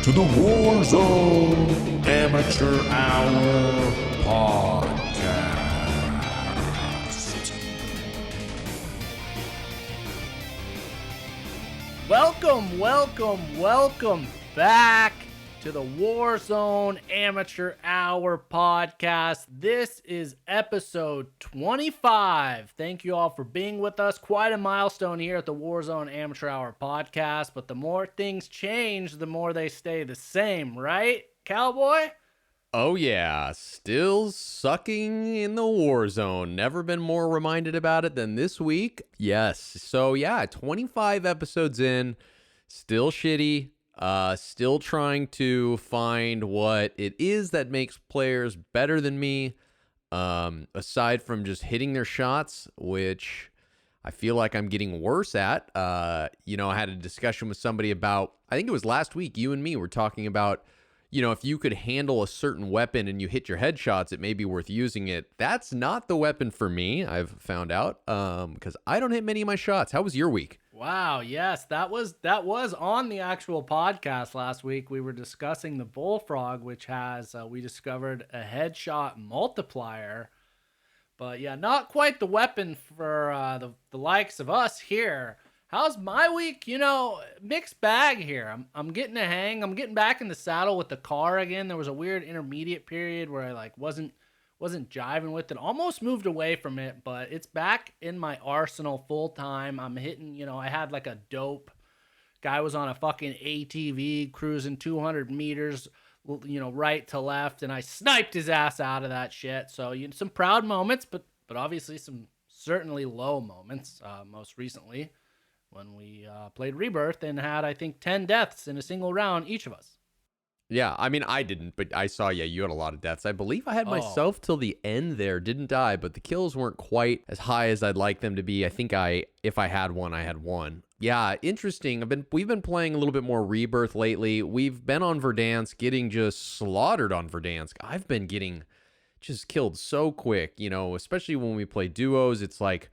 to the Warzone Amateur Hour podcast. Welcome back to the Warzone Amateur Hour podcast. This is episode 25. Thank you all for being with us. Quite a milestone here at the Warzone Amateur Hour podcast, but the more things change, the more they stay the same, right, Cowboy? Oh yeah, still sucking in the war zone. Never been more reminded about it than this week. Yes, so yeah, 25 episodes in, still shitty. Still trying to find what it is that makes players better than me. Aside from just hitting their shots, which I feel like I'm getting worse at. I had a discussion with somebody about, I think it was last week, you and me were talking about, if you could handle a certain weapon and you hit your headshots, it may be worth using it. That's not the weapon for me, I've found out, because I don't hit many of my shots. How was your week? Wow, yes, that was on the actual podcast last week. We were discussing the Bullfrog, which has, we discovered a headshot multiplier. But yeah, not quite the weapon for the likes of us here. How's my week? Mixed bag here. I'm getting a hang. I'm getting back in the saddle with the car again. There was a weird intermediate period where I wasn't jiving with it. Almost moved away from it, but it's back in my arsenal full time. I'm hitting, I had like a dope guy was on a fucking ATV cruising 200 meters, right to left, and I sniped his ass out of that shit. So some proud moments, but obviously some certainly low moments. Most recently when we played Rebirth and had, I think, 10 deaths in a single round, each of us. Yeah, I mean, I didn't, but I saw, you had a lot of deaths. I believe I had myself till the end there, didn't die, but the kills weren't quite as high as I'd like them to be. I think if I had one, I had one. Yeah, interesting. We've been playing a little bit more Rebirth lately. We've been on Verdansk, getting just slaughtered on Verdansk. I've been getting just killed so quick, especially when we play duos. It's like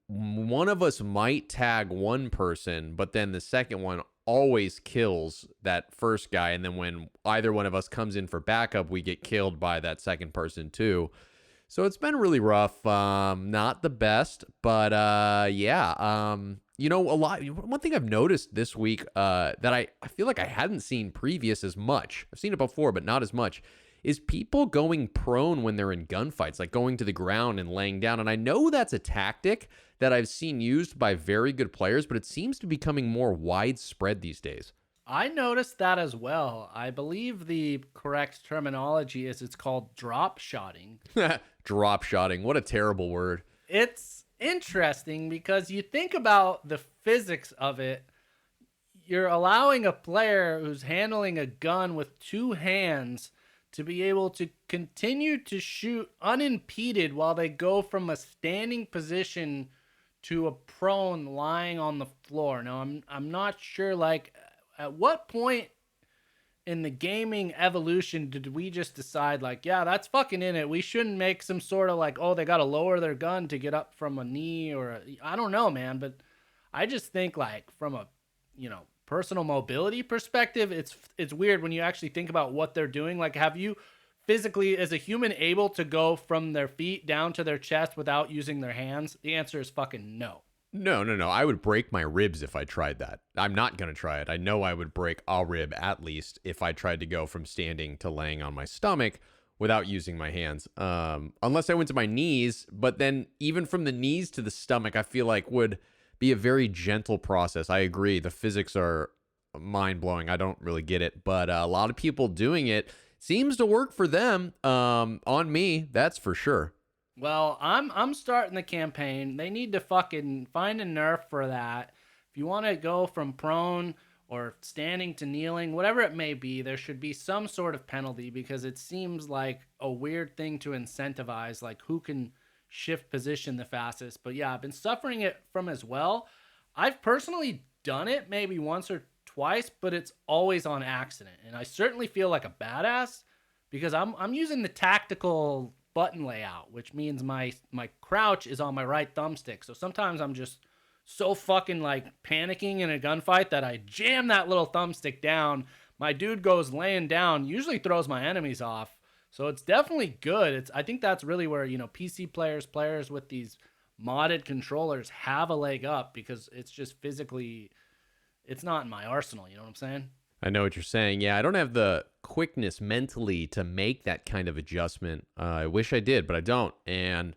one of us might tag one person, but then the second one always kills that first guy, and then when either one of us comes in for backup, we get killed by that second person too. So it's been really rough. Not the best, but a lot. One thing I've noticed this week that I feel like I hadn't seen previous as much. I've seen it before, but not as much, is people going prone when they're in gunfights, like going to the ground and laying down. And I know that's a tactic that I've seen used by very good players, but it seems to be becoming more widespread these days. I noticed that as well. I believe the correct terminology is it's called drop shotting. Drop shotting. What a terrible word. It's interesting because you think about the physics of it. You're allowing a player who's handling a gun with two hands to be able to continue to shoot unimpeded while they go from a standing position to a prone lying on the floor. Now, I'm not sure, at what point in the gaming evolution did we just decide, that's fucking in it. We shouldn't make some sort of they got to lower their gun to get up from a knee I don't know, man. But I just think from a, personal mobility perspective, it's weird when you actually think about what they're doing. Have you physically, as a human, able to go from their feet down to their chest without using their hands? The answer is fucking no. No. I would break my ribs if I tried that. I'm not going to try it. I know I would break a rib at least if I tried to go from standing to laying on my stomach without using my hands. Unless I went to my knees, but then even from the knees to the stomach, I feel like would be a very gentle process. I agree. The physics are mind-blowing. I don't really get it, but a lot of people doing it seems to work for them. On me, that's for sure. Well, I'm starting the campaign. They need to fucking find a nerf for that. If you want to go from prone or standing to kneeling, whatever it may be, there should be some sort of penalty because it seems like a weird thing to incentivize, who can shift position the fastest. But yeah, I've been suffering it from as well. I've personally done it maybe once or twice, but it's always on accident. And I certainly feel like a badass because I'm using the tactical button layout, which means my crouch is on my right thumbstick. So sometimes I'm just so fucking like panicking in a gunfight that I jam that little thumbstick down. my dude goes laying down, usually throws my enemies off. So it's definitely good. I think that's really where, PC players with these modded controllers have a leg up, because it's just physically, it's not in my arsenal. You know what I'm saying? I know what you're saying. Yeah, I don't have the quickness mentally to make that kind of adjustment. I wish I did, but I don't. And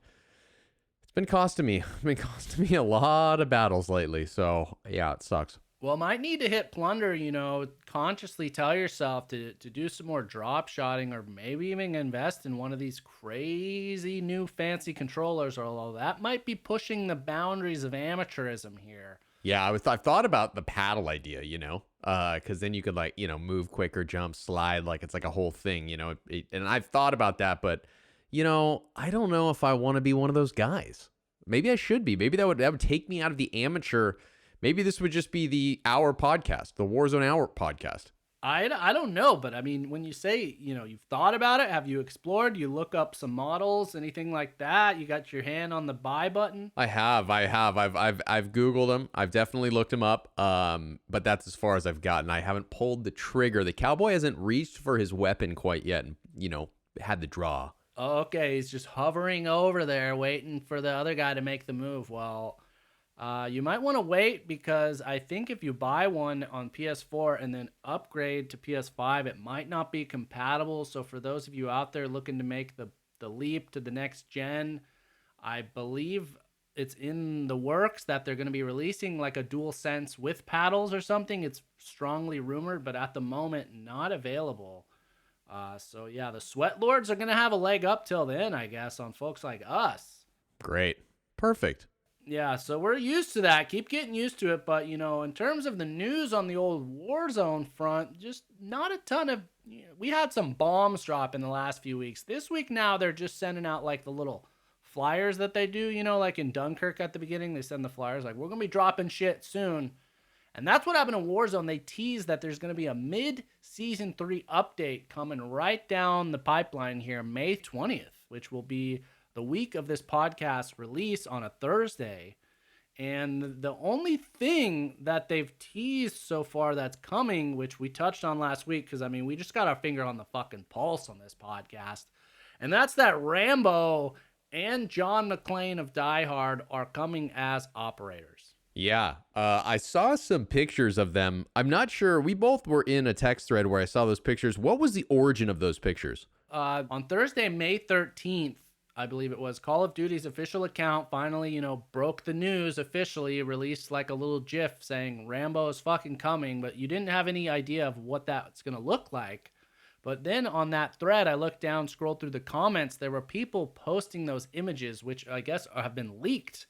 it's been costing me. It's been costing me a lot of battles lately. So, yeah, it sucks. Well, might need to hit plunder, consciously tell yourself to do some more drop shotting, or maybe even invest in one of these crazy new fancy controllers, although that might be pushing the boundaries of amateurism here. Yeah, I've thought about the paddle idea, because then you could move quicker, jump, slide, like it's like a whole thing, and I've thought about that, but I don't know if I want to be one of those guys. Maybe I should be. Maybe that would take me out of the amateur. Maybe this would just be the Hour podcast, the Warzone Hour podcast. I don't know, but I mean, when you say, you've thought about it, have you explored? You look up some models, anything like that? You got your hand on the buy button? I have. I've Googled them. I've definitely looked them up. But that's as far as I've gotten. I haven't pulled the trigger. The cowboy hasn't reached for his weapon quite yet and, had the draw. Okay, he's just hovering over there waiting for the other guy to make the move. Well, you might want to wait, because I think if you buy one on PS4 and then upgrade to PS5, it might not be compatible. So for those of you out there looking to make the leap to the next gen, I believe it's in the works that they're going to be releasing like a DualSense with paddles or something. It's strongly rumored, but at the moment, not available. So yeah, the Sweat Lords are going to have a leg up till then, I guess, on folks like us. Great. Perfect. Yeah, so we're used to that. Keep getting used to it. But, in terms of the news on the old Warzone front, just not a ton of... we had some bombs drop in the last few weeks. This week now, they're just sending out, like, the little flyers that they do, like in Dunkirk at the beginning. They send the flyers, like, we're going to be dropping shit soon. And that's what happened in Warzone. They teased that there's going to be a mid-Season 3 update coming right down the pipeline here, May 20th, which will be the week of this podcast release on a Thursday. And the only thing that they've teased so far that's coming, which we touched on last week, because, we just got our finger on the fucking pulse on this podcast, and that's that Rambo and John McClane of Die Hard are coming as operators. Yeah, I saw some pictures of them. I'm not sure. We both were in a text thread where I saw those pictures. What was the origin of those pictures? On Thursday, May 13th, I believe it was, Call of Duty's official account finally, broke the news officially, released like a little GIF saying Rambo is fucking coming, but you didn't have any idea of what that's going to look like. But then on that thread, I looked down, scrolled through the comments, there were people posting those images, which I guess have been leaked.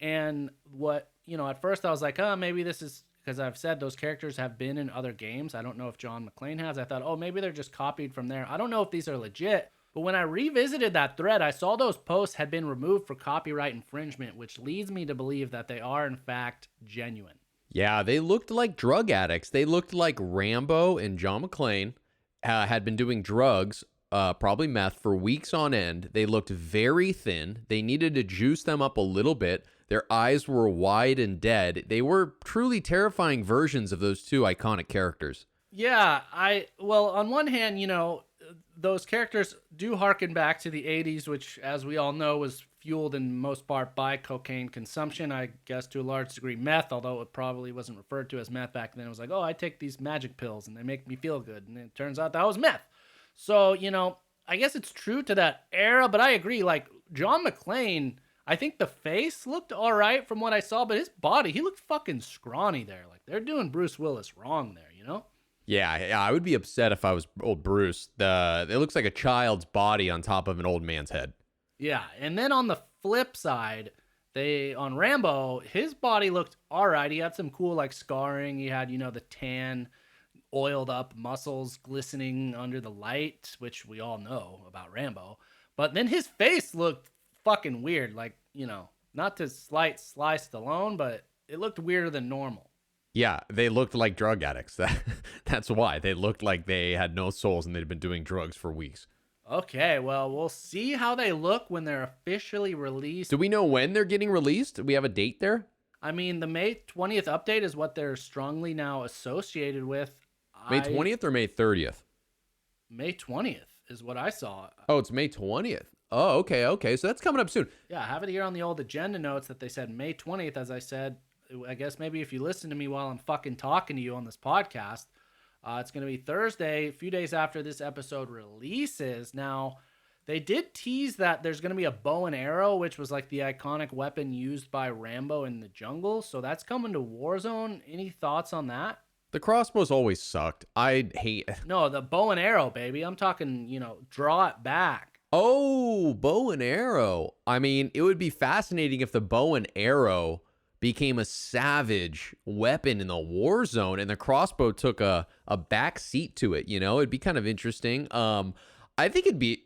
And what, at first I was like, maybe this is, because I've said those characters have been in other games. I don't know if John McClane has. I thought, maybe they're just copied from there. I don't know if these are legit. But when I revisited that thread, I saw those posts had been removed for copyright infringement, which leads me to believe that they are, in fact, genuine. Yeah, they looked like drug addicts. They looked like Rambo and John McClane had been doing drugs, probably meth, for weeks on end. They looked very thin. They needed to juice them up a little bit. Their eyes were wide and dead. They were truly terrifying versions of those two iconic characters. Yeah, on one hand, those characters do harken back to the 80s, which, as we all know, was fueled in most part by cocaine consumption. I guess to a large degree meth, although it probably wasn't referred to as meth back then. It was like, I take these magic pills and they make me feel good. And it turns out that was meth. So, I guess it's true to that era, but I agree. Like, John McClane, I think the face looked all right from what I saw, but his body, he looked fucking scrawny there. Like, they're doing Bruce Willis wrong there, Yeah, I would be upset if I was old Bruce. It looks like a child's body on top of an old man's head. Yeah, and then on the flip side, on Rambo, his body looked all right. He had some cool, like, scarring. He had, the tan, oiled up muscles glistening under the light, which we all know about Rambo. But then his face looked fucking weird. Like, not to slight Sly Stallone, but it looked weirder than normal. Yeah, they looked like drug addicts. That's why. They looked like they had no souls and they'd been doing drugs for weeks. Okay, well, we'll see how they look when they're officially released. Do we know when they're getting released? Do we have a date there? The May 20th update is what they're strongly now associated with. May 20th or May 30th? May 20th is what I saw. Oh, it's May 20th. Oh, okay. So that's coming up soon. Yeah, I have it here on the old agenda notes that they said May 20th. As I said, I guess maybe if you listen to me while I'm fucking talking to you on this podcast, it's going to be Thursday, a few days after this episode releases. Now, they did tease that there's going to be a bow and arrow, which was like the iconic weapon used by Rambo in the jungle. So that's coming to Warzone. Any thoughts on that? The crossbows always sucked. I hate... No, the bow and arrow, baby. I'm talking, draw it back. Oh, bow and arrow. I mean, it would be fascinating if the bow and arrow became a savage weapon in the war zone and the crossbow took a back seat to it, It'd be kind of interesting. I think it'd be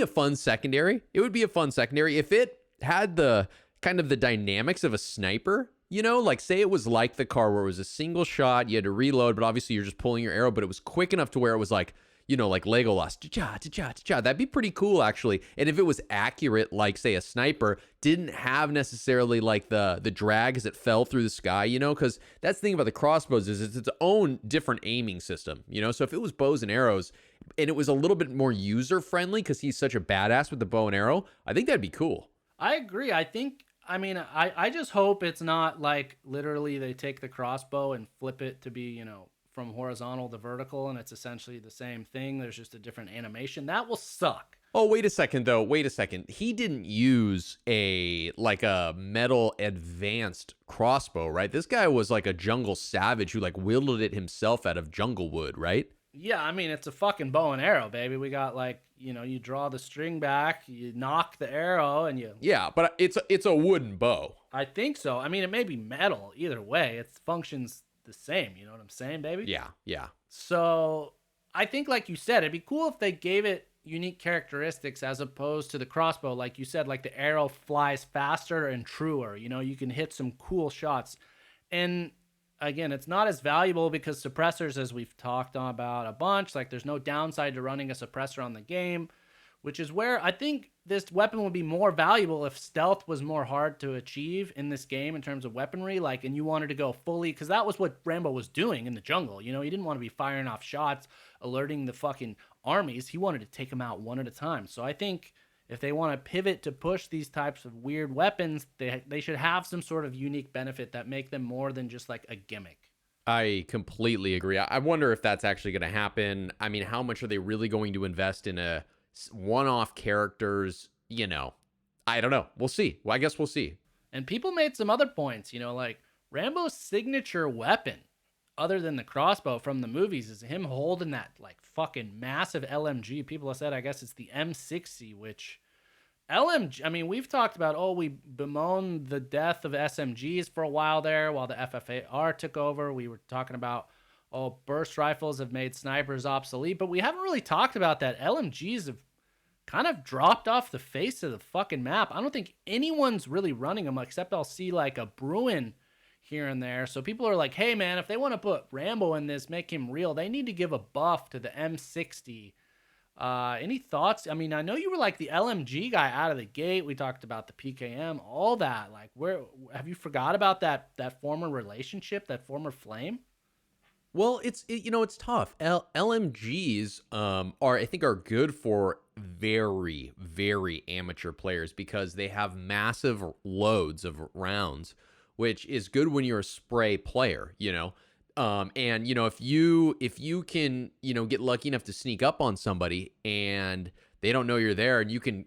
a fun secondary. It would be a fun secondary if it had the kind of the dynamics of a sniper, like say it was like the car where it was a single shot, you had to reload, but obviously you're just pulling your arrow, but it was quick enough to where it was like, like Legolas, cha-cha. That'd be pretty cool, actually. And if it was accurate, like, say, a sniper, didn't have necessarily, like, the drag as it fell through the sky, because that's the thing about the crossbows is it's its own different aiming system, So if it was bows and arrows, and it was a little bit more user-friendly because he's such a badass with the bow and arrow, I think that'd be cool. I agree. I just hope it's not, like, literally they take the crossbow and flip it to be, from horizontal to vertical, and it's essentially the same thing. There's just a different animation. That will suck. Oh, wait a second, though. Wait a second. He didn't use a metal advanced crossbow, right? This guy was like a jungle savage who wielded it himself out of jungle wood, right? Yeah, it's a fucking bow and arrow, baby. We got you draw the string back, you knock the arrow, and you... Yeah, but it's a wooden bow. I think so. It may be metal. Either way, it functions the same, you know what I'm saying, baby? Yeah. So I think, like you said, it'd be cool if they gave it unique characteristics as opposed to the crossbow. Like you said, like the arrow flies faster and truer, you can hit some cool shots. And again, it's not as valuable because suppressors, as we've talked about a bunch, like there's no downside to running a suppressor on the game, which is where I think this weapon would be more valuable if stealth was more hard to achieve in this game in terms of weaponry, and you wanted to go fully, because that was what Rambo was doing in the jungle. He didn't want to be firing off shots, alerting the fucking armies. He wanted to take them out one at a time. So I think if they want to pivot to push these types of weird weapons, they should have some sort of unique benefit that make them more than just like a gimmick. I completely agree. I wonder if that's actually going to happen. How much are they really going to invest in a one-off characters? I don't know. We'll see. Well, I guess we'll see. And people made some other points, like Rambo's signature weapon, other than the crossbow from the movies, is him holding that fucking massive LMG. People have said, I guess it's the M60, which LMG, we've talked about, we bemoaned the death of SMGs for a while there while the FFAR took over. We were talking about, burst rifles have made snipers obsolete, but we haven't really talked about that. LMGs have kind of dropped off the face of the fucking map. I don't think anyone's really running them, except I'll see a Bruin here and there. So people are like, hey man, if they want to put Rambo in this, make him real, they need to give a buff to the M60. Any thoughts? I know you were like the LMG guy out of the gate. We talked about the PKM, all that. Where have you forgot about that former relationship, that former flame? Well, it's tough. LMGs are good for very, very amateur players because they have massive loads of rounds, which is good when you're a spray player, and if you can get lucky enough to sneak up on somebody and they don't know you're there, and you can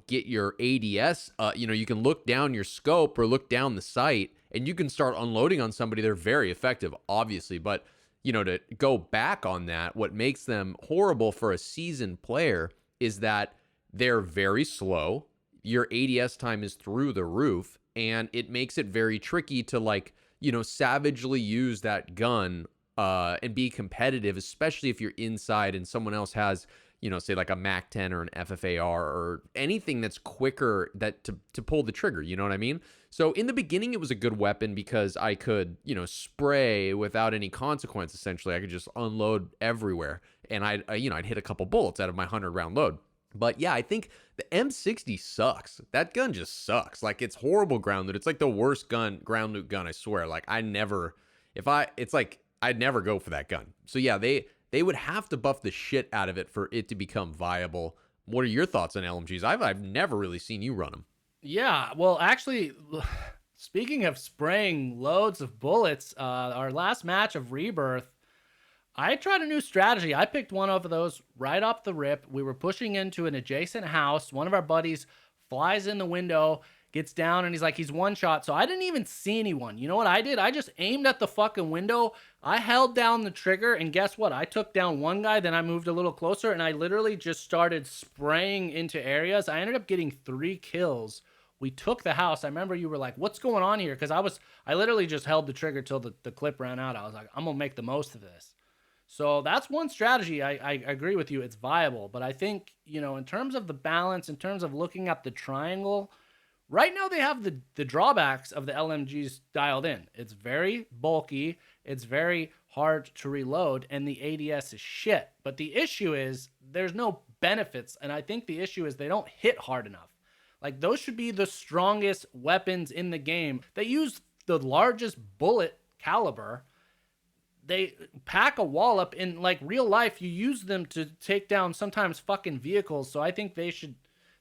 get your ADS, you can look down your scope or look down the sight and you can start unloading on somebody. They're very effective, obviously, but to go back on that, what makes them horrible for a seasoned player is that they're very slow. Your ADS time is through the roof, and it makes it very tricky to savagely use that gun and be competitive, especially if you're inside and someone else has, say a MAC 10 or an FFAR or anything that's quicker to pull the trigger. You know what I mean? So in the beginning, it was a good weapon because I could, spray without any consequence. Essentially, I could just unload everywhere, and I'd hit a couple bullets out of my 100-round load. But yeah, I think the M60 sucks. That gun just sucks. It's horrible ground loot. It's the worst ground loot gun, I swear. I'd never go for that gun. So yeah, they would have to buff the shit out of it for it to become viable. What are your thoughts on LMGs? I've never really seen you run them. Yeah, well, actually, speaking of spraying loads of bullets, our last match of Rebirth, I tried a new strategy. I picked one of those right off the rip. We were pushing into an adjacent house. One of our buddies flies in the window, gets down, and he's one shot. So I didn't even see anyone. You know what I did? I just aimed at the fucking window. I held down the trigger, and guess what? I took down one guy, then I moved a little closer, and I literally just started spraying into areas. I ended up getting 3 kills. We took the house. I remember you were like, what's going on here? Because I literally just held the trigger till the clip ran out. I was like, I'm going to make the most of this. So that's one strategy. I agree with you. It's viable. But I think, in terms of the balance, in terms of looking at the triangle, right now they have the drawbacks of the LMGs dialed in. It's very bulky. It's very hard to reload. And the ADS is shit. But the issue is there's no benefits. And I think the issue is they don't hit hard enough. Like, those should be the strongest weapons in the game. They use the largest bullet caliber. They pack a wallop in, like, real life. You use them to take down sometimes fucking vehicles. So I think they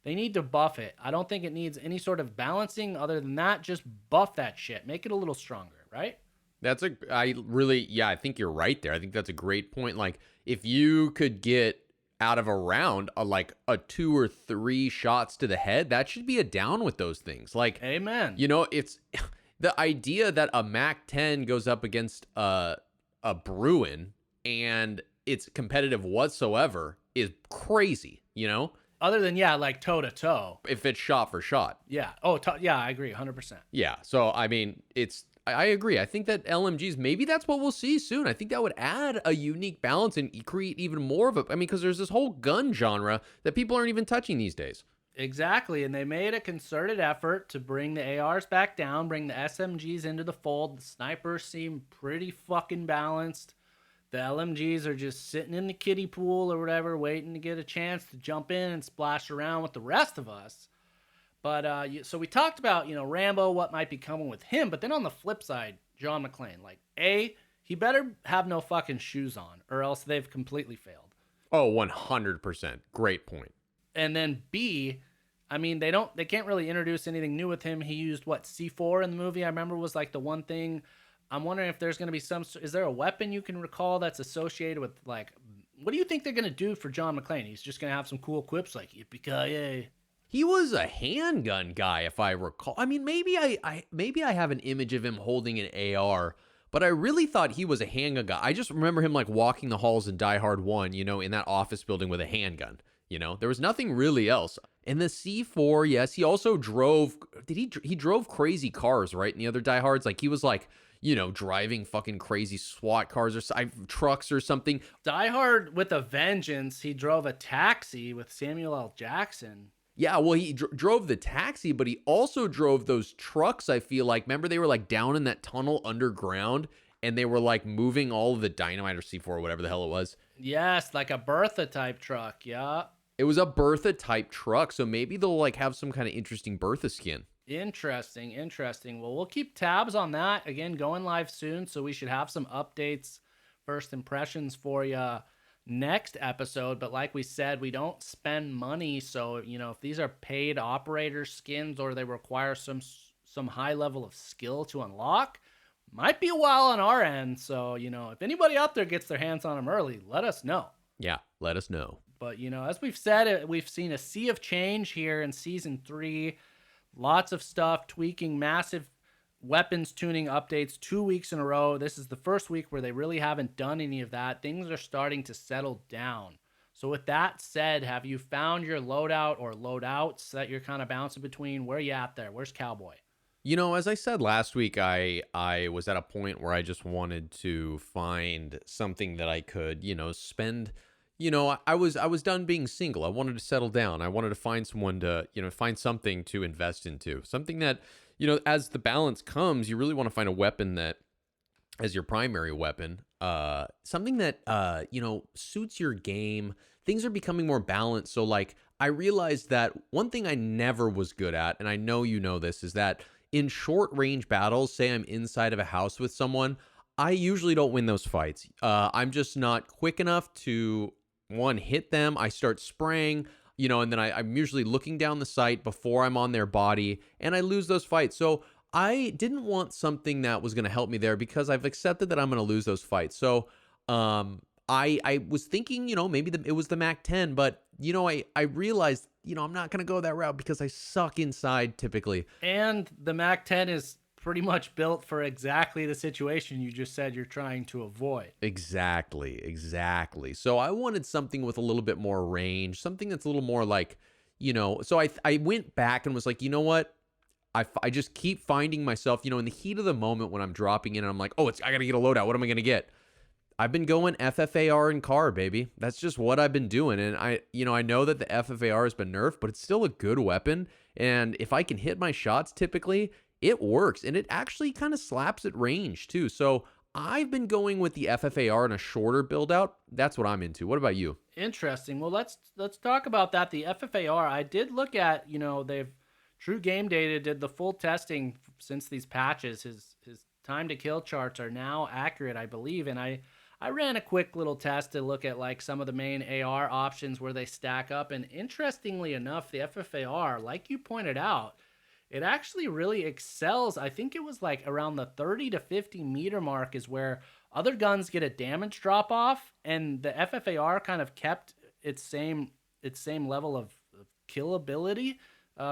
need to buff it. I don't think it needs any sort of balancing. Other than that, just buff that shit. Make it a little stronger, right? I think you're right there. I think that's a great point. Like, if you could get out of a round a 2 or 3 shots to the head, that should be a down with those things. Like, amen. It's the idea that a Mac 10 goes up against a Bruin and it's competitive whatsoever is crazy, Other than, like toe to toe. If it's shot for shot. Yeah. Yeah, I agree 100%. Yeah. So, I mean, I agree. I think that LMGs, maybe that's what we'll see soon. I think that would add a unique balance and create even more of it. I mean, because there's this whole gun genre that people aren't even touching these days. Exactly. And they made a concerted effort to bring the ARs back down, bring the SMGs into the fold. The snipers seem pretty fucking balanced. The LMGs are just sitting in the kiddie pool or whatever, waiting to get a chance to jump in and splash around with the rest of us. But so we talked about, Rambo, what might be coming with him. But then on the flip side, John McClane, he better have no fucking shoes on or else they've completely failed. Oh, 100%. Great point. And then B, I mean, they can't really introduce anything new with him. He used C4 in the movie. I remember was like the one thing. I'm wondering if there's going to be is there a weapon you can recall that's associated with what do you think they're going to do for John McClane? He's just going to have some cool quips like yippee-ki-yay. He was a handgun guy, if I recall. I mean, maybe I have an image of him holding an AR, but I really thought he was a handgun guy. I just remember him walking the halls in Die Hard 1, in that office building with a handgun. There was nothing really else. And the C4, yes, he also drove. He drove crazy cars, right? In the other Die Hards, he was driving fucking crazy SWAT cars or trucks or something. Die Hard with a Vengeance, he drove a taxi with Samuel L. Jackson. Yeah, well, he drove the taxi, but he also drove those trucks, I feel like. Remember, they were down in that tunnel underground, and they were moving all of the dynamite or C4 or whatever the hell it was. Yes, like a Bertha type truck, yeah. It was a Bertha type truck, so maybe they'll have some kind of interesting Bertha skin. Interesting. Well, we'll keep tabs on that. Again, going live soon, so we should have some updates, first impressions for you next episode. But like we said, we don't spend money, so if these are paid operator skins or they require some high level of skill to unlock, might be a while on our end. So if anybody out there gets their hands on them early, let us know. Yeah, let us know. But as we've said, we've seen a sea of change here in season 3. Lots of stuff, tweaking, massive weapons tuning updates 2 weeks in a row. This is the first week where they really haven't done any of that. Things are starting to settle down. So with that said, have you found your loadout or loadouts that you're kind of bouncing between? Where are you at there? Where's Cowboy? As I said last week, I was at a point where I just wanted to find something that I could, spend. I was done being single. I wanted to settle down. I wanted to find someone to, find something to invest into. Something that, as the balance comes, you really want to find a weapon that, as your primary weapon, something that, suits your game. Things are becoming more balanced. So, I realized that one thing I never was good at, and I know you know this, is that in short range battles, say I'm inside of a house with someone, I usually don't win those fights. I'm just not quick enough to, one, hit them. I start spraying, and then I'm usually looking down the sight before I'm on their body, and I lose those fights. So I didn't want something that was going to help me there because I've accepted that I'm going to lose those fights. So I was thinking, maybe it was the Mac 10, but, I realized, I'm not going to go that route because I suck inside typically. And the Mac 10 is pretty much built for exactly the situation you just said you're trying to avoid. Exactly. So I wanted something with a little bit more range, something that's a little more like, so I went back and was like, you know what? I just keep finding myself, in the heat of the moment when I'm dropping in and I'm like, I got to get a loadout. What am I going to get? I've been going FFAR and CAR, baby. That's just what I've been doing. And I know that the FFAR has been nerfed, but it's still a good weapon. And if I can hit my shots typically, it works, and it actually kind of slaps at range too. So I've been going with the FFAR in a shorter build out. That's what I'm into. What about you? Interesting. Well, let's talk about that. The FFAR, I did look at, True Game Data did the full testing since these patches. His time to kill charts are now accurate, I believe, and I ran a quick little test to look at like some of the main AR options where they stack up, and interestingly enough, the FFAR, like you pointed out, it actually really excels. I think it was like around the 30 to 50 meter mark is where other guns get a damage drop off, and the FFAR kind of kept its same level of killability,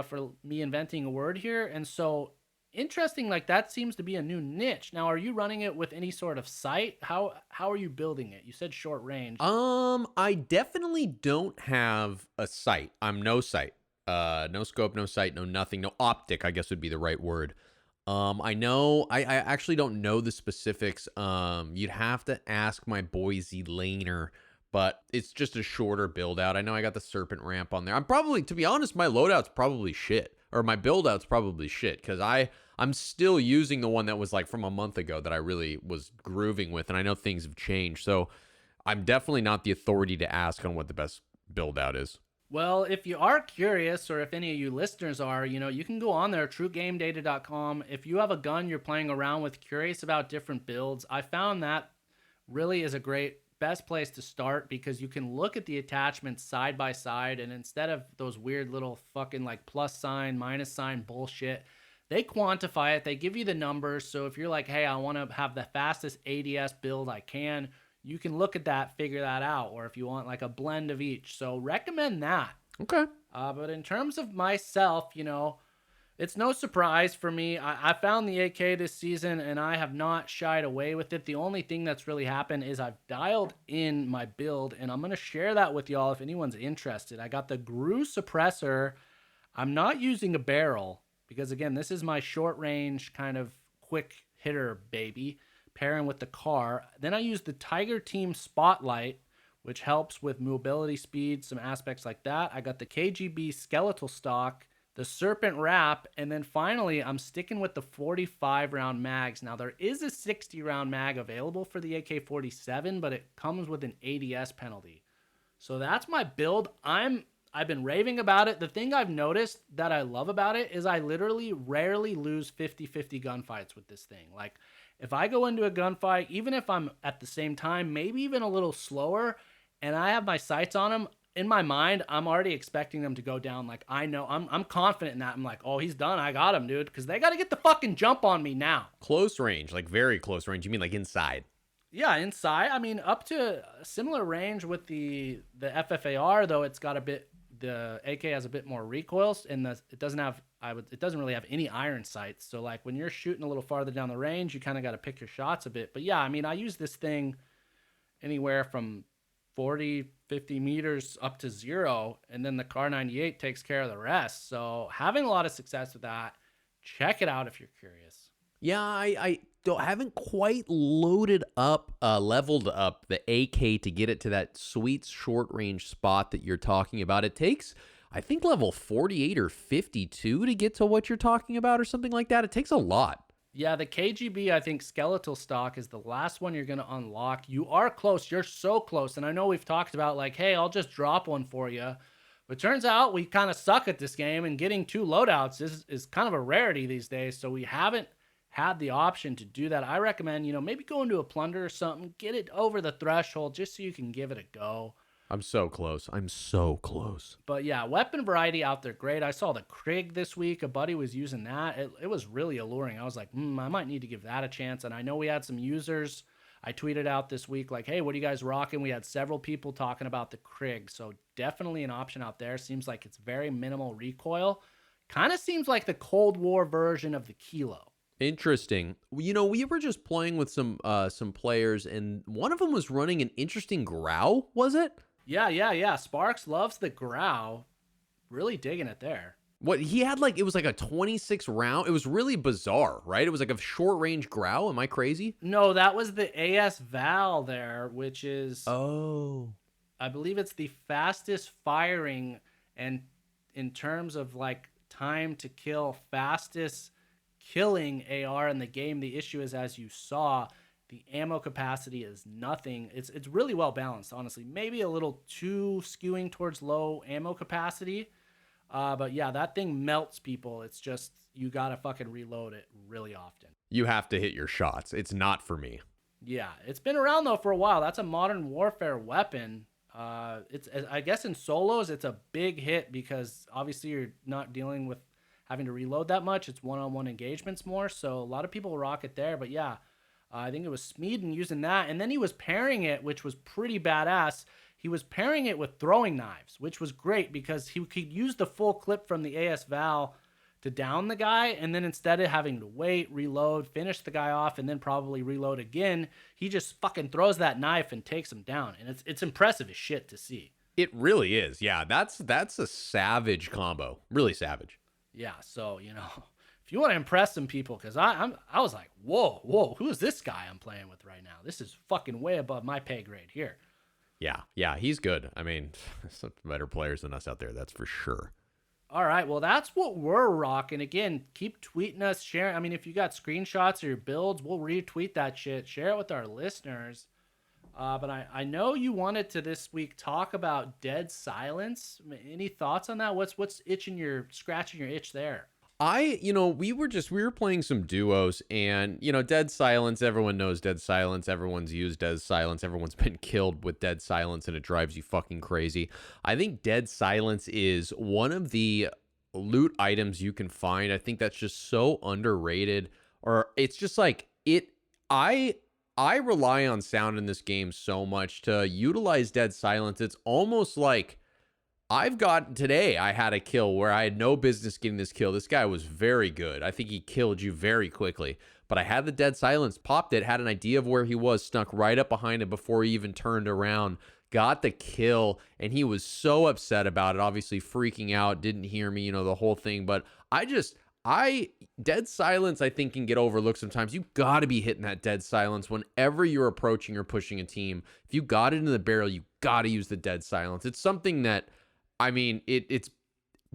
for me inventing a word here. And so interesting, like that seems to be a new niche. Now, are you running it with any sort of sight? How are you building it? You said short range. I definitely don't have a sight. I'm no sight. No scope, no sight, no nothing, no optic, I guess would be the right word. I know, I actually don't know the specifics. You'd have to ask my Boise laner, but it's just a shorter build out. I know I got the serpent ramp on there. I'm probably, to be honest, my loadout's probably shit, or my build out's probably shit, because I'm still using the one that was like from a month ago that I really was grooving with, and I know things have changed. So I'm definitely not the authority to ask on what the best build out is. Well, if you are curious, or if any of you listeners are, you can go on there, truegamedata.com. If you have a gun you're playing around with, curious about different builds, I found that really is a great best place to start, because you can look at the attachments side by side, and instead of those weird little fucking like plus sign, minus sign bullshit, they quantify it. They give you the numbers. So if you're like, hey, I want to have the fastest ADS build I can, you can look at that, figure that out. Or if you want like a blend of each. So recommend that. Okay. But in terms of myself, it's no surprise for me. I found the AK this season, and I have not shied away with it. The only thing that's really happened is I've dialed in my build, and I'm going to share that with y'all if anyone's interested. I got the GRU suppressor. I'm not using a barrel because, again, this is my short range kind of quick hitter baby, pairing with the CAR. Then I use the Tiger Team Spotlight, which helps with mobility speed, some aspects like that. I got the KGB skeletal stock, the Serpent Wrap, and then finally I'm sticking with the 45 round mags. Now there is a 60 round mag available for the AK-47, but it comes with an ADS penalty. So that's my build. I've been raving about it. The thing I've noticed that I love about it is I literally rarely lose 50-50 gunfights with this thing. Like if I go into a gunfight, even if I'm at the same time, maybe even a little slower, and I have my sights on them, in my mind, I'm already expecting them to go down. Like, I know, I'm confident in that. I'm like, oh, he's done. I got him, dude. Because they got to get the fucking jump on me now. Close range, like very close range. You mean like inside? Yeah, inside. I mean, up to a similar range with the FFAR, though it's got a bit, the AK has a bit more recoil, and it doesn't have, it doesn't really have any iron sights. So, like, when you're shooting a little farther down the range, you kind of got to pick your shots a bit. But yeah, I mean, I use this thing anywhere from 40, 50 meters up to 0, and then the Car 98 takes care of the rest. So having a lot of success with that. Check it out if you're curious. Yeah, I haven't quite leveled up the AK to get it to that sweet short range spot that you're talking about. It takes, I think, level 48 or 52 to get to what you're talking about, or something like that. It takes a lot. Yeah, the KGB, I think, skeletal stock is the last one you're going to unlock. You are close. You're so close. And I know we've talked about, like, hey, I'll just drop one for you. But turns out we kind of suck at this game, and getting 2 loadouts is kind of a rarity these days. So we haven't had the option to do that, I recommend, maybe go into a plunder or something, get it over the threshold just so you can give it a go. I'm so close. I'm so close. But yeah, weapon variety out there, great. I saw the Krig this week. A buddy was using that. It was really alluring. I was like, I might need to give that a chance. And I know we had some users. I tweeted out this week like, hey, what are you guys rocking? We had several people talking about the Krig. So definitely an option out there. Seems like it's very minimal recoil. Kind of seems like the Cold War version of the Kilo. Interesting. We were just playing with some players, and one of them was running an interesting Grow, was it? Yeah. Sparks loves the Grow. Really digging it there. What he had, it was like a 26 round. It was really bizarre, right? It was like a short range Grow. Am I crazy? No, that was the AS Val there, which is, I believe it's the fastest firing, and in terms of time to kill, fastest killing AR in the game. The issue is, as you saw, the ammo capacity is nothing. It's really well balanced, honestly. Maybe a little too skewing towards low ammo capacity. But yeah, that thing melts people. It's just, you gotta fucking reload it really often. You have to hit your shots. It's not for me. Yeah, it's been around though for a while. That's a modern warfare weapon. It's, I guess in solos, it's a big hit because obviously you're not dealing with having to reload that much. It's one-on-one engagements more. So a lot of people rock it there, but yeah. I think it was Smeeden using that. And then he was pairing it, which was pretty badass. He was pairing it with throwing knives, which was great because he could use the full clip from the AS Val to down the guy. And then instead of having to wait, reload, finish the guy off, and then probably reload again, he just fucking throws that knife and takes him down. And it's impressive as shit to see. It really is. Yeah, that's a savage combo. Really savage. Yeah, so, if you want to impress some people, because I was like, whoa, who is this guy I'm playing with right now? This is fucking way above my pay grade here. Yeah, he's good. I mean, some better players than us out there, that's for sure. All right, well, that's what we're rocking. Again, keep tweeting us, sharing. I mean, if you got screenshots or your builds, we'll retweet that shit. Share it with our listeners. But I know you wanted to this week talk about Dead Silence. Any thoughts on that? What's scratching your itch there? We were playing some duos, and, Dead Silence, everyone knows Dead Silence. Everyone's used Dead Silence. Everyone's been killed with Dead Silence, and it drives you fucking crazy. I think Dead Silence is one of the loot items you can find. I think that's just so underrated, or it's just I rely on sound in this game so much to utilize Dead Silence. It's almost like I had a kill where I had no business getting this kill. This guy was very good. I think he killed you very quickly. But I had the Dead Silence, popped it, had an idea of where he was, snuck right up behind him before he even turned around, got the kill, and he was so upset about it, obviously freaking out, didn't hear me, the whole thing. But Dead Silence, I think, can get overlooked sometimes. You got to be hitting that Dead Silence whenever you're approaching or pushing a team. If you got it in the barrel, you got to use the Dead Silence. It's something that, I mean, it's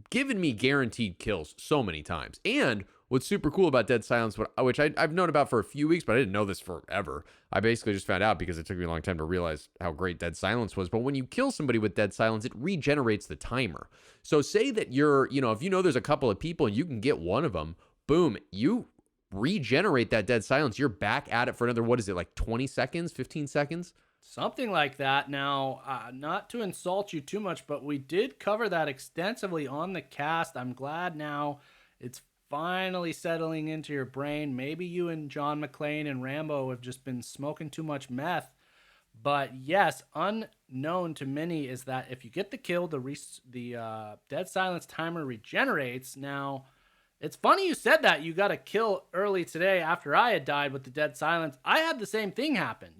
given me guaranteed kills so many times. And what's super cool about Dead Silence, which I've known about for a few weeks, but I didn't know this forever. I basically just found out because it took me a long time to realize how great Dead Silence was. But when you kill somebody with Dead Silence, it regenerates the timer. So say that if there's a couple of people and you can get one of them, boom, you regenerate that Dead Silence. You're back at it for another, 20 seconds, 15 seconds? Something like that. Now, not to insult you too much, but we did cover that extensively on the cast. I'm glad now it's finally settling into your brain. Maybe you and John McClane and Rambo have just been smoking too much meth. But yes, unknown to many is that if you get the kill, the Dead Silence timer regenerates. Now, it's funny you said that. You got a kill early today after I had died with the Dead Silence. I had the same thing happen.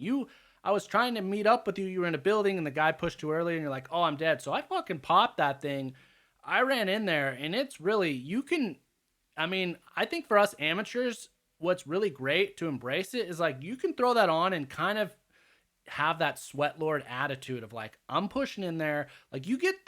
I was trying to meet up with you. You were in a building and the guy pushed too early and you're like, oh, I'm dead. So I fucking popped that thing. I ran in there and it's really, I think for us amateurs, what's really great to embrace it is you can throw that on and kind of have that sweat lord attitude of I'm pushing in there. You get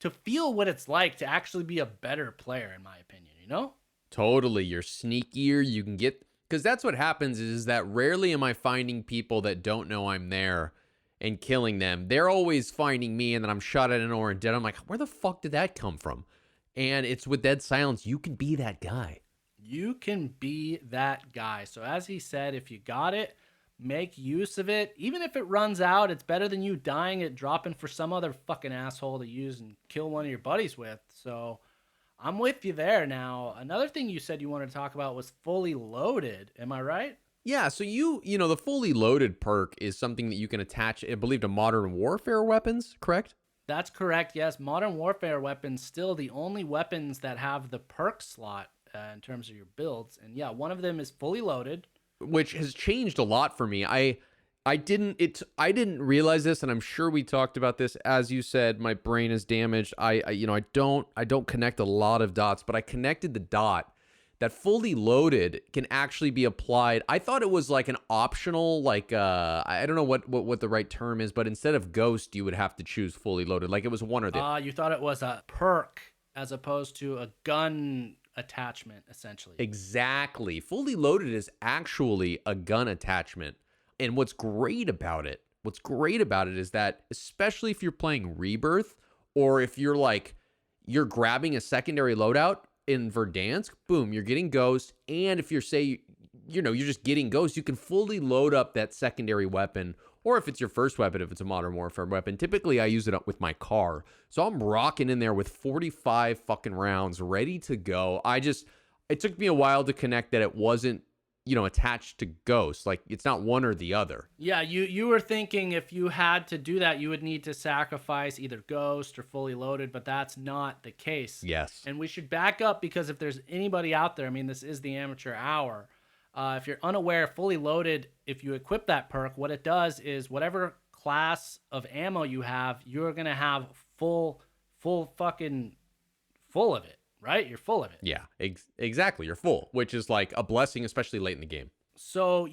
to feel what it's like to actually be a better player, in my opinion, Totally. You're sneakier. You can get, because that's what happens is that rarely am I finding people that don't know I'm there and killing them. They're always finding me and then I'm shot at an or and dead. I'm like, where the fuck did that come from? And it's with Dead Silence. You can be that guy. you can be that guy. So as he said, if you got it, make use of it. Even if it runs out, it's better than you dying it, dropping for some other fucking asshole to use and kill one of your buddies with. So I'm with you there. Now, another thing you said you wanted to talk about was fully loaded. Am I right? Yeah, so you know, the fully loaded perk is something that you can attach, I believe, to Modern Warfare weapons, correct? That's correct. Yes, Modern Warfare weapons still the only weapons that have the perk slot in terms of your builds. And yeah, one of them is fully loaded, Which has changed a lot for me. I didn't realize this, and I'm sure we talked about this. As you said, my brain is damaged. I don't connect a lot of dots, but I connected the dot that fully loaded can actually be applied. I thought it was like an optional, like I don't know what the right term is, but instead of ghost, you would have to choose fully loaded. Like it was one or the other. you thought it was a perk as opposed to a gun attachment, essentially. Exactly. Fully loaded is actually a gun attachment. And what's great about it is that, especially if you're playing Rebirth, or if you're grabbing a secondary loadout in Verdansk, boom, you're getting Ghost. And if you're you're just getting Ghost, you can fully load up that secondary weapon. Or if it's your first weapon, if it's a Modern Warfare weapon, typically I use it up with my car. So I'm rocking in there with 45 fucking rounds ready to go. It took me a while to connect that it wasn't, attached to Ghost. Like it's not one or the other. Yeah, you were thinking if you had to do that, you would need to sacrifice either Ghost or fully loaded, but that's not the case. Yes. And we should back up, because if there's anybody out there, I mean, this is the amateur hour. If you're unaware, fully loaded, if you equip that perk, what it does is whatever class of ammo you have, you're going to have full fucking full of it, right? You're full of it. Yeah, exactly. You're full, which is like a blessing, especially late in the game. So,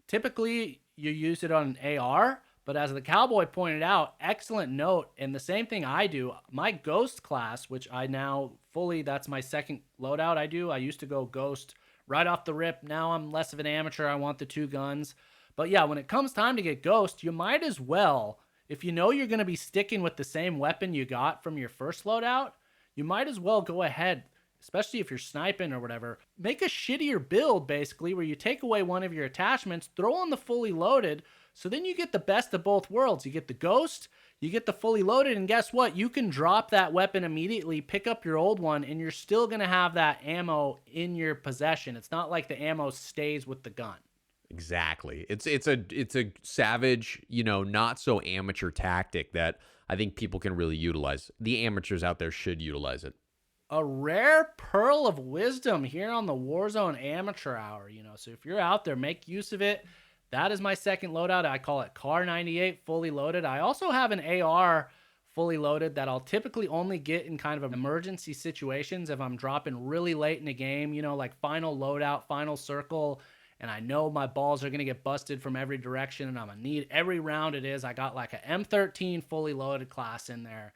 typically you use it on an AR, but as the cowboy pointed out, excellent note. And the same thing I do, my Ghost class, which I now that's my second loadout I used to go Ghost right off the rip. Now I'm less of an amateur. I want the two guns. But yeah, when it comes time to get Ghost, you might as well, if you know you're going to be sticking with the same weapon you got from your first loadout, you might as well go ahead, especially if you're sniping or whatever, make a shittier build, basically, where you take away one of your attachments, throw on the fully loaded, so then you get the best of both worlds. You get the Ghost, you get the fully loaded, and guess what? You can drop that weapon immediately, pick up your old one, and you're still going to have that ammo in your possession. It's not like the ammo stays with the gun. Exactly. It's a savage, not so amateur tactic that I think people can really utilize. The amateurs out there should utilize it. A rare pearl of wisdom here on the Warzone Amateur Hour, So if you're out there, make use of it. That is my second loadout. I call it Car 98 fully loaded. I also have an AR fully loaded that I'll typically only get in kind of emergency situations if I'm dropping really late in the game, like final loadout, final circle, and I know my balls are going to get busted from every direction, and I'm going to need every round it is. I got like a M13 fully loaded class in there.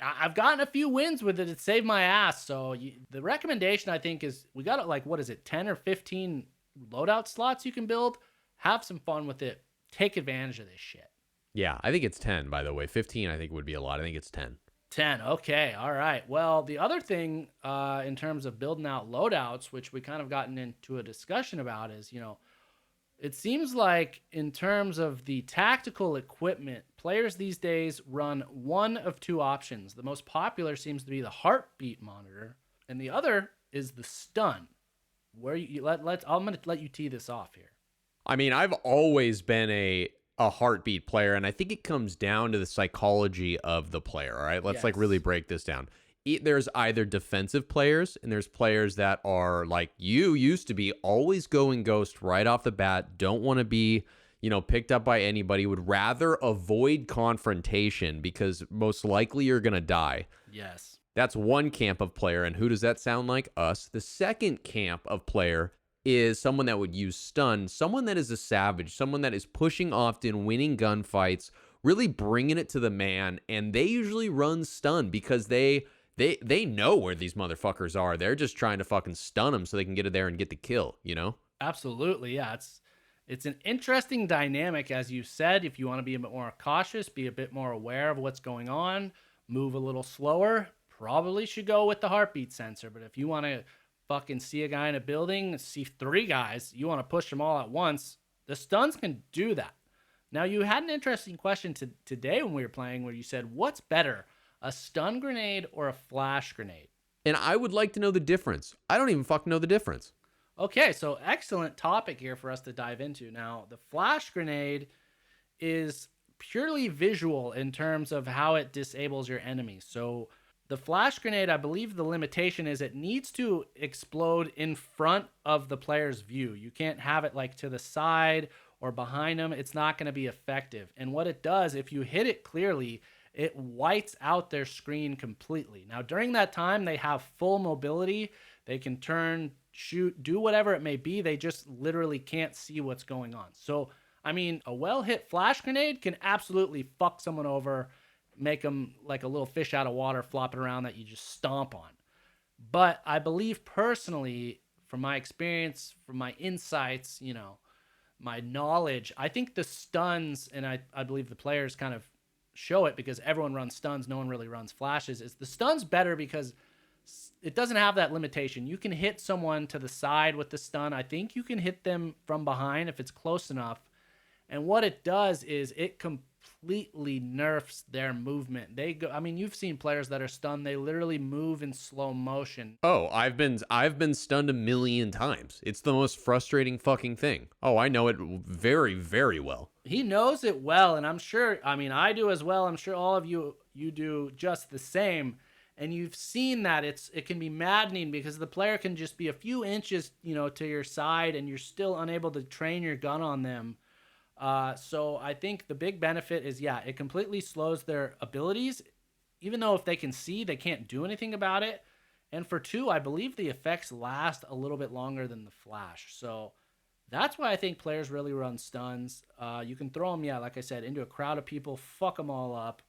I've gotten a few wins with it. It saved my ass. So the recommendation, I think, is we got like, 10 or 15 loadout slots you can build. Have some fun with it. Take advantage of this shit. Yeah, I think it's 10, by the way. 15, I think, would be a lot. I think it's 10. 10. Okay. All right. Well, the other thing in terms of building out loadouts, which we kind of gotten into a discussion about, is, it seems like in terms of the tactical equipment, players these days run one of two options. The most popular seems to be the heartbeat monitor, and the other is the stun. Where I'm going to let you tee this off here. I mean, I've always been a heartbeat player, and I think it comes down to the psychology of the player. All right, let's really break this down. There's either defensive players, and there's players that are like you used to be, always going Ghost right off the bat, don't want to be, picked up by anybody, would rather avoid confrontation because most likely you're going to die. Yes. That's one camp of player, and who does that sound like? Us. The second camp of player is someone that would use stun, someone that is a savage, someone that is pushing often, winning gunfights, really bringing it to the man, and they usually run stun because they know where these motherfuckers are. They're just trying to fucking stun them so they can get it there and get the kill, Absolutely, yeah. It's an interesting dynamic, as you said. If you want to be a bit more cautious, be a bit more aware of what's going on, move a little slower, probably should go with the heartbeat sensor. But if you want to fucking see a guy in a building, see 3 guys, you want to push them all at once, the stuns can do that. Now, you had an interesting question today when we were playing where you said, what's better, a stun grenade or a flash grenade? And I would like to know the difference. I don't even fucking know the difference. Okay, so excellent topic here for us to dive into. Now, the flash grenade is purely visual in terms of how it disables your enemies. So the flash grenade, I believe the limitation is it needs to explode in front of the player's view. You can't have it like to the side or behind them. It's not going to be effective. And what it does, if you hit it clearly, it whites out their screen completely. Now, during that time, they have full mobility. They can turn, shoot, do whatever it may be. They just literally can't see what's going on. So, I mean, a well-hit flash grenade can absolutely fuck someone over, make them like a little fish out of water flopping around that you just stomp on. But I believe personally, from my experience, from my insights, you know, my knowledge, I think the stuns, and I believe the players kind of show it because everyone runs stuns, no one really runs flashes, is the stun's better because it doesn't have that limitation. You can hit someone to the side with the stun. I think you can hit them from behind if it's close enough. And what it does is it completely nerfs their movement. They go, I mean, you've seen players that are stunned, they literally move in slow motion. Oh, I've been stunned a million times. It's the most frustrating fucking thing. Oh, I know it very, very well. He knows it well, and I'm sure, I mean, I do as well. I'm sure all of you do just the same. And you've seen that it can be maddening because the player can just be a few inches, you know, to your side, and you're still unable to train your gun on them. So I think the big benefit is, yeah, it completely slows their abilities. Even though if they can see, they can't do anything about it. And for 2, I believe the effects last a little bit longer than the flash. So that's why I think players really run stuns. You can throw them, yeah, like I said, into a crowd of people, fuck them all up.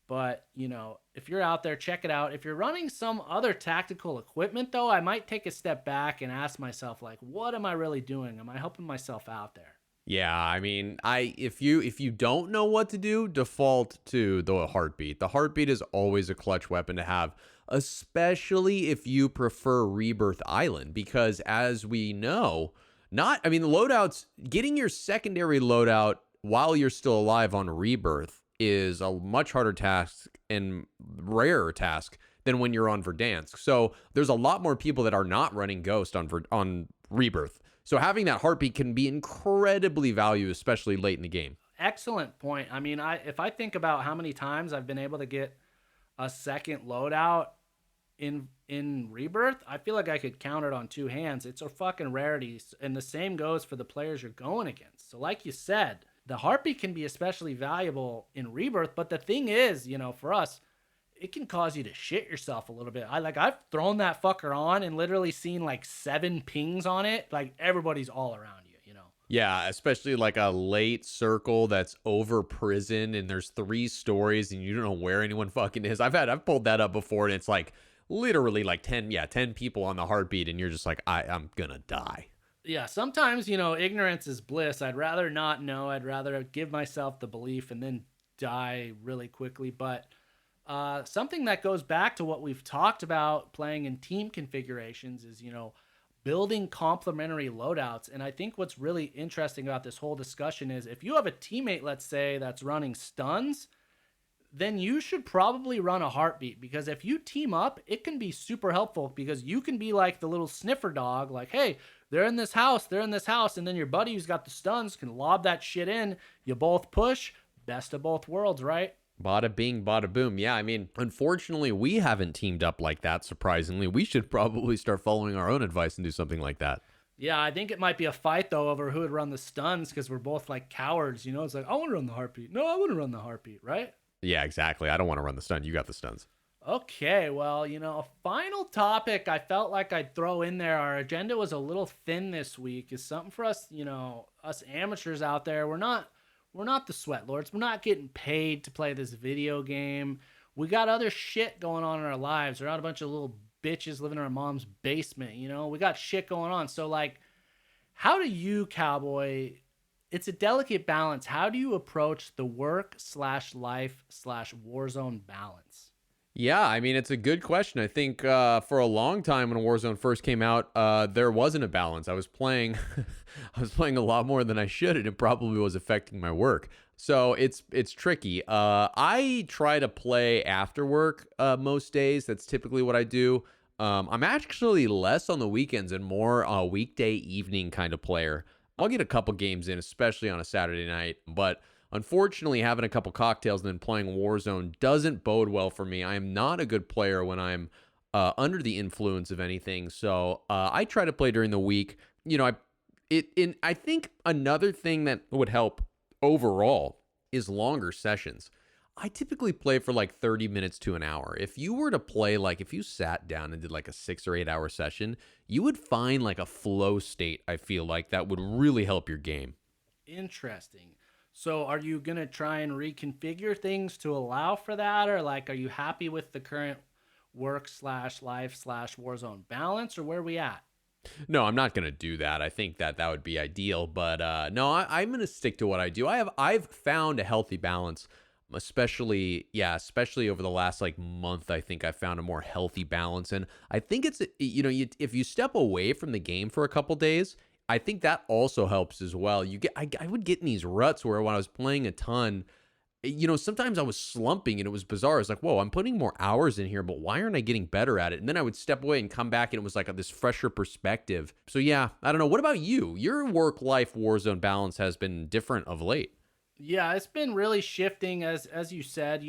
But, you know, if you're out there, check it out. If you're running some other tactical equipment, though, I might take a step back and ask myself, like, what am I really doing? Am I helping myself out there? Yeah, I mean, if you don't know what to do, default to the heartbeat. The heartbeat is always a clutch weapon to have, especially if you prefer Rebirth Island, because as we know, the loadouts, getting your secondary loadout while you're still alive on Rebirth is a much harder task and rarer task than when you're on Verdansk. So there's a lot more people that are not running Ghost on Rebirth. So having that heartbeat can be incredibly valuable, especially late in the game. Excellent point. I mean, if I think about how many times I've been able to get a second loadout in Rebirth, I feel like I could count it on 2 hands. It's a fucking rarity, and the same goes for the players you're going against. So like you said, the heartbeat can be especially valuable in Rebirth, but the thing is, you know, for us, it can cause you to shit yourself a little bit. I've thrown that fucker on and literally seen like 7 pings on it. Like everybody's all around you, you know? Yeah, especially like a late circle that's over prison and there's 3 stories and you don't know where anyone fucking is. I've pulled that up before and it's like literally like 10 people on the heartbeat and you're just like, I'm gonna die. Yeah, sometimes, you know, ignorance is bliss. I'd rather not know. I'd rather give myself the belief and then die really quickly. But something that goes back to what we've talked about playing in team configurations is, you know, building complementary loadouts. And I think what's really interesting about this whole discussion is if you have a teammate, let's say, that's running stuns, then you should probably run a heartbeat, because if you team up, it can be super helpful because you can be like the little sniffer dog, like, hey, they're in this house, and then your buddy who's got the stuns can lob that shit in. You both push, best of both worlds, right? Bada bing, bada boom. Yeah, I mean, unfortunately, we haven't teamed up like that, surprisingly. We should probably start following our own advice and do something like that. Yeah, I think it might be a fight, though, over who would run the stuns because we're both like cowards, you know? It's like, I want to run the heartbeat. No, I want to run the heartbeat, right? Yeah, exactly. I don't want to run the stun. You got the stuns. Okay, well, you know, a final topic I felt like I'd throw in there. Our agenda was a little thin this week. Is something for us, you know, us amateurs out there. We're not the sweat lords. We're not getting paid to play this video game. We got other shit going on in our lives. We're not a bunch of little bitches living in our mom's basement, you know? We got shit going on. So, like, how do you, Cowboy... It's a delicate balance. How do you approach the work/life/Warzone balance? Yeah, I mean, it's a good question. I think for a long time when Warzone first came out, there wasn't a balance. I was playing, I was playing a lot more than I should, and it probably was affecting my work. So it's tricky. I try to play after work most days. That's typically what I do. I'm actually less on the weekends and more a weekday evening kind of player. I'll get a couple games in, especially on a Saturday night, but unfortunately, having a couple cocktails and then playing Warzone doesn't bode well for me. I am not a good player when I'm under the influence of anything. So I try to play during the week. You know, I think another thing that would help overall is longer sessions. I typically play for like 30 minutes to an hour. If you were to play, like if you sat down and did like a 6 or 8 hour session, you would find like a flow state, I feel like, that would really help your game. Interesting. So are you going to try and reconfigure things to allow for that? Or like, are you happy with the current work/life/slash Warzone balance, or where are we at? No, I'm not going to do that. I think that would be ideal, but no, I'm going to stick to what I do. I've found a healthy balance, especially over the last like month. I think I found a more healthy balance, and I think it's if you step away from the game for a couple days, I think that also helps as well. I would get in these ruts where when I was playing a ton, sometimes I was slumping and it was bizarre. It's like, whoa, I'm putting more hours in here, but why aren't I getting better at it? And then I would step away and come back and it was like this fresher perspective. So yeah, I don't know. What about you? Your work-life Warzone balance has been different of late. Yeah, it's been really shifting as you said,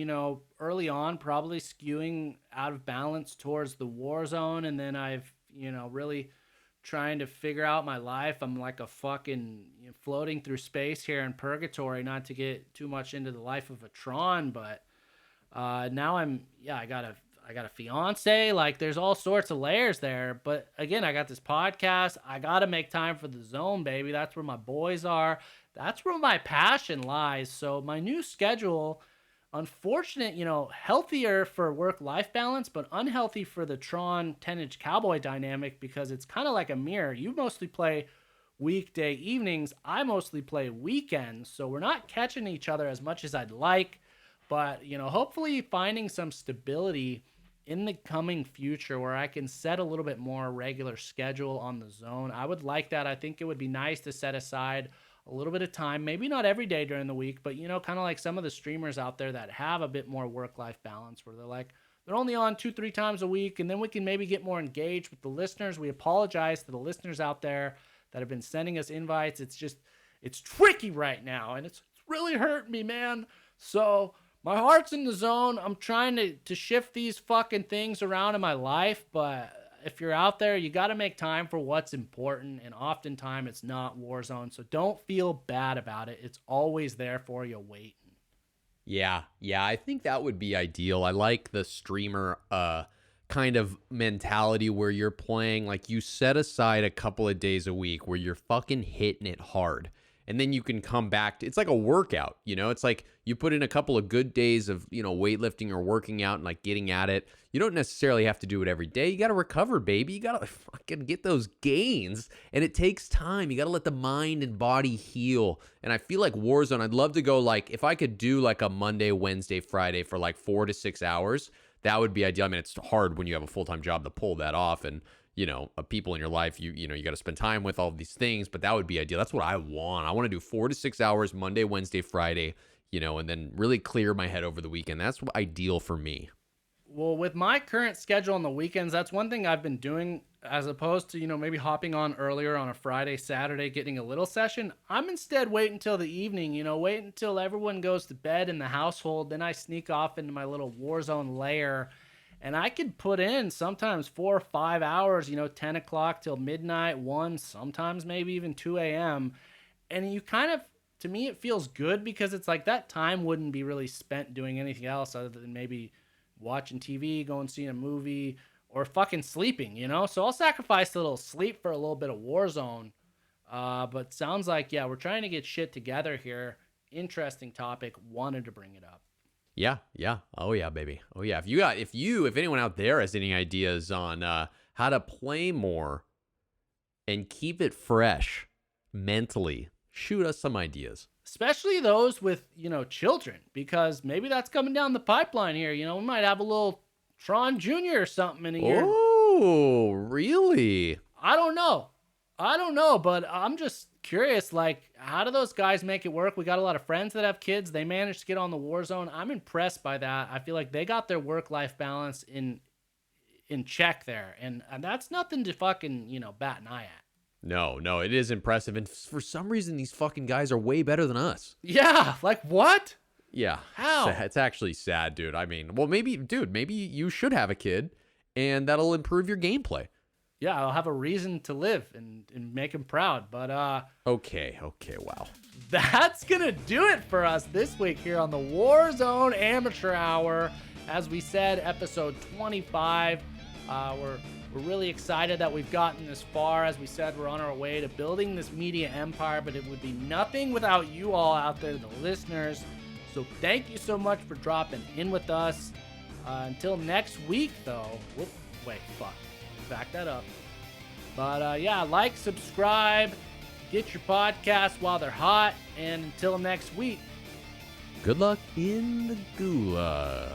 early on probably skewing out of balance towards the Warzone, and then I've, really trying to figure out my life. I'm like a fucking floating through space here in purgatory, not to get too much into the life of a Tron, but now I got a fiance. Like there's all sorts of layers there. But again, I got this podcast. I got to make time for the zone, baby. That's where my boys are. That's where my passion lies. So my new schedule, unfortunate, healthier for work-life balance, but unhealthy for the Tron 10-inch Cowboy dynamic, because it's kind of like a mirror. You mostly play weekday evenings. I mostly play weekends. So we're not catching each other as much as I'd like, but, hopefully finding some stability in the coming future where I can set a little bit more regular schedule on the zone. I would like that. I think it would be nice to set aside a little bit of time, maybe not every day during the week, but kind of like some of the streamers out there that have a bit more work-life balance, where they're only on 2-3 times a week, and then we can maybe get more engaged with the listeners. We apologize to the listeners out there that have been sending us invites. It's tricky right now, and it's really hurting me, man. So my heart's in the zone. I'm trying to shift these fucking things around in my life, but if you're out there, you got to make time for what's important, and oftentimes it's not Warzone. So don't feel bad about it. It's always there for you waiting. Yeah, I think that would be ideal. I like the streamer kind of mentality where you're playing, like you set aside a couple of days a week where you're fucking hitting it hard. And then you can come back to, it's like a workout, it's like you put in a couple of good days of, weightlifting or working out and like getting at it. You don't necessarily have to do it every day. You got to recover, baby. You got to fucking get those gains, and it takes time. You got to let the mind and body heal. And I feel like Warzone, I'd love to go, like, if I could do like a Monday, Wednesday, Friday for like 4 to 6 hours, that would be ideal. I mean, it's hard when you have a full-time job to pull that off, and people in your life, you got to spend time with all of these things, but that would be ideal. That's what I want. I want to do 4 to 6 hours Monday, Wednesday, Friday, and then really clear my head over the weekend. That's ideal for me. Well, with my current schedule on the weekends, that's one thing I've been doing, as opposed to, maybe hopping on earlier on a Friday, Saturday, getting a little session. I'm instead waiting until the evening, wait until everyone goes to bed in the household. Then I sneak off into my little Warzone lair, and I could put in sometimes 4 or 5 hours, 10 o'clock till midnight, 1, sometimes maybe even 2 a.m. And you kind of, to me, it feels good, because it's like that time wouldn't be really spent doing anything else other than maybe watching TV, going seeing a movie, or fucking sleeping, So I'll sacrifice a little sleep for a little bit of Warzone. But sounds like, we're trying to get shit together here. Interesting topic. Wanted to bring it up. Yeah. Oh yeah, baby. Oh yeah. If anyone out there has any ideas on how to play more and keep it fresh mentally, shoot us some ideas. Especially those with, children, because maybe that's coming down the pipeline here. We might have a little Tron Jr. or something in a year. Oh, really? I don't know, but I'm just curious, like, how do those guys make it work? We got a lot of friends that have kids. They managed to get on the Warzone. I'm impressed by that. I feel like they got their work-life balance in check there, and that's nothing to fucking, bat an eye at. No, it is impressive. And for some reason, these fucking guys are way better than us. Yeah, like what? Yeah. How? It's actually sad, dude. I mean, well, maybe you should have a kid, and that'll improve your gameplay. Yeah, I'll have a reason to live and make him proud. But Okay, wow. that's gonna do it for us this week here on the Warzone Amateur Hour. As we said, episode 25. We're really excited that we've gotten this far. As we said, we're on our way to building this media empire, but it would be nothing without you all out there, the listeners. So thank you so much for dropping in with us. Until next week, though. Back that up. But yeah, like, subscribe, get your podcasts while they're hot, and until next week. Good luck in the gulag.